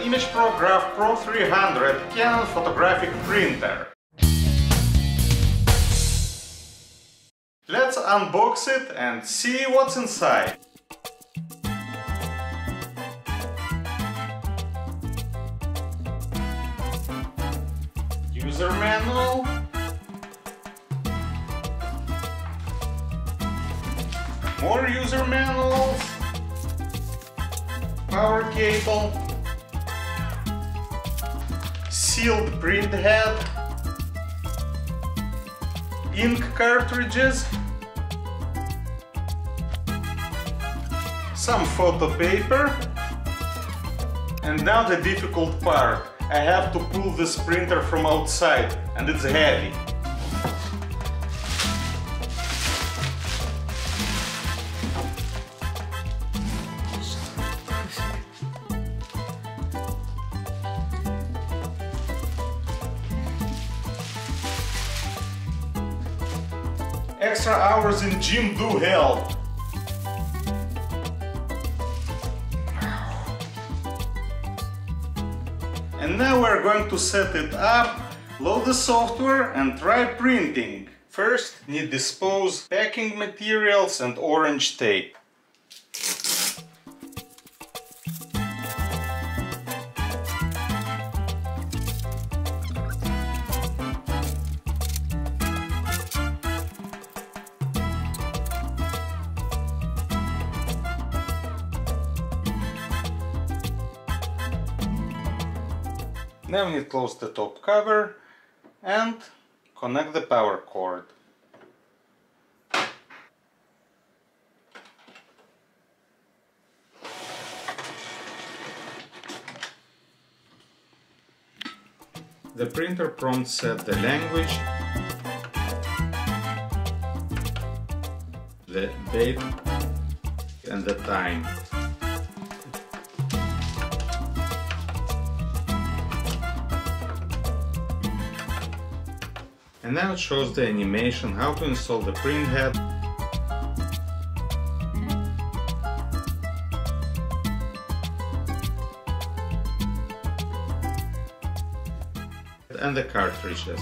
imagePROGRAF Pro-300 Canon photographic printer. Let's unbox it and see what's inside. User manual, more user manuals, power cable, sealed print head, ink cartridges, some photo paper, and now the difficult part. I have to pull this printer from outside, and it's heavy. Extra hours in gym do help. And now we're going to set it up, load the software and try printing. First, need dispose packing materials and orange tape. Now we need to close the top cover and connect the power cord. The printer prompt set the language, the date and the time. And now it shows the animation how to install the print head and the cartridges.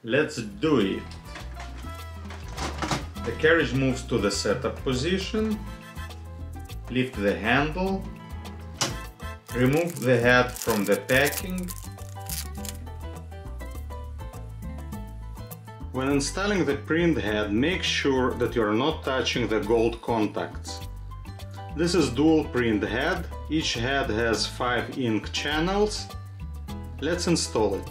Let's do it! The carriage moves to the setup position, lift the handle, remove the head from the packing. When installing the print head, make sure that you are not touching the gold contacts. This is dual print head. Each head has 5 ink channels. Let's install it.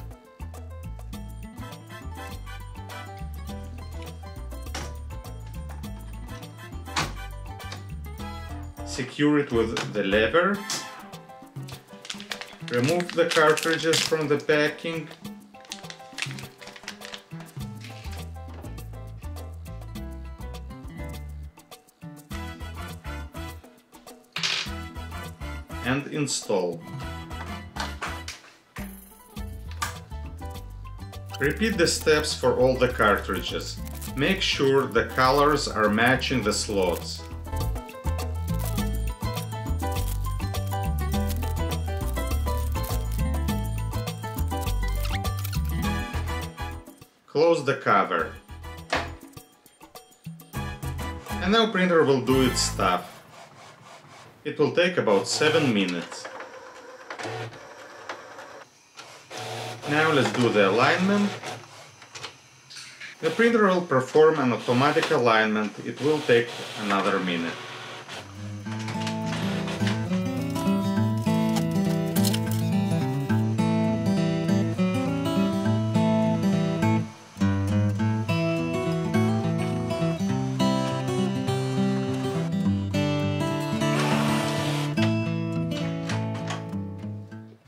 Secure it with the lever. Remove the cartridges from the packing. And install. Repeat the steps for all the cartridges. Make sure the colors are matching the slots. Close the cover. And now printer will do its stuff. It will take about 7 minutes. Now let's do the alignment. The printer will perform an automatic alignment. It will take another minute.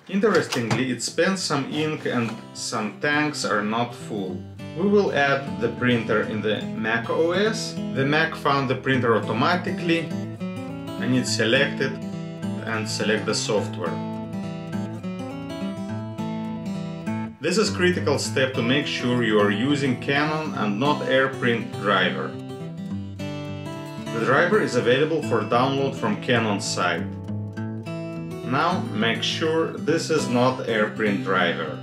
Interestingly, it spends some ink and some tanks are not full. We will add the printer in the Mac OS. The Mac found the printer automatically. I need to select it and select the software. This is a critical step to make sure you are using Canon and not AirPrint driver. The driver is available for download from Canon's site. Now make sure this is not AirPrint driver.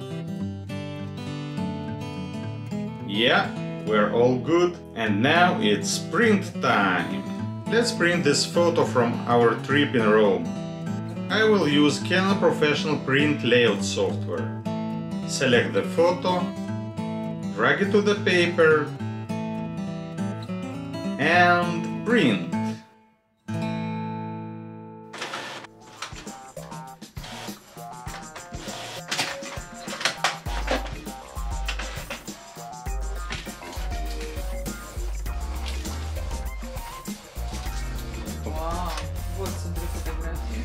Yeah, we're all good, and now it's print time. Let's print this photo from our trip in Rome. I will use Canon Professional Print Layout software. Select the photo, drag it to the paper, and print. Вау, вот смотри фотографии.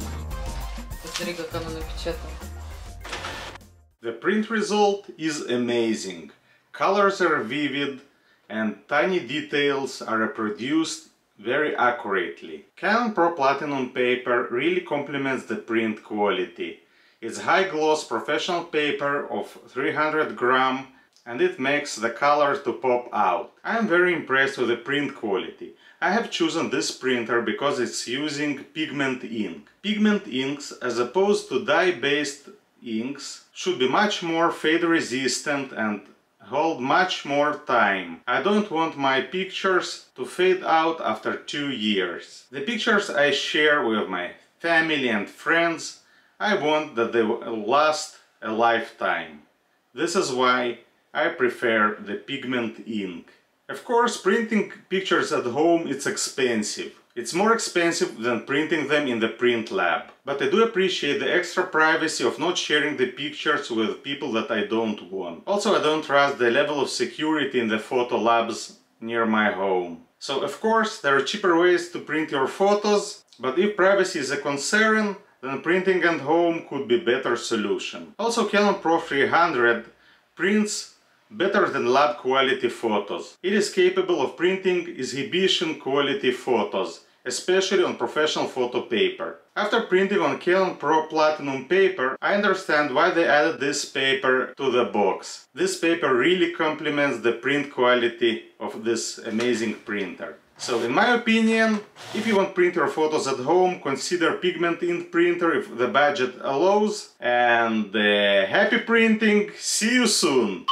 Посмотри, как оно напечатано. The print result is amazing. Colors are vivid and tiny details are reproduced very accurately. Canon Pro Platinum paper really complements the print quality. It's high gloss professional paper of 300 gram and it makes the colors to pop out. I am very impressed with the print quality. I have chosen this printer because it's using pigment ink. Pigment inks, as opposed to dye-based inks, should be much more fade resistant and hold much more time. I don't want my pictures to fade out after 2 years. The pictures I share with my family and friends, I want that they will last a lifetime. This is why I prefer the pigment ink. Of course, printing pictures at home is expensive. It's more expensive than printing them in the print lab. But I do appreciate the extra privacy of not sharing the pictures with people that I don't want. Also, I don't trust the level of security in the photo labs near my home. So, of course, there are cheaper ways to print your photos, but if privacy is a concern, then printing at home could be a better solution. Also, Canon Pro-300 prints better than lab quality photos. It is capable of printing exhibition quality photos, especially on professional photo paper. After printing on Canon Pro Platinum paper, I understand why they added this paper to the box. This paper really complements the print quality of this amazing printer. So in my opinion, if you want to print your photos at home, consider pigment ink printer if the budget allows. And happy printing! See you soon!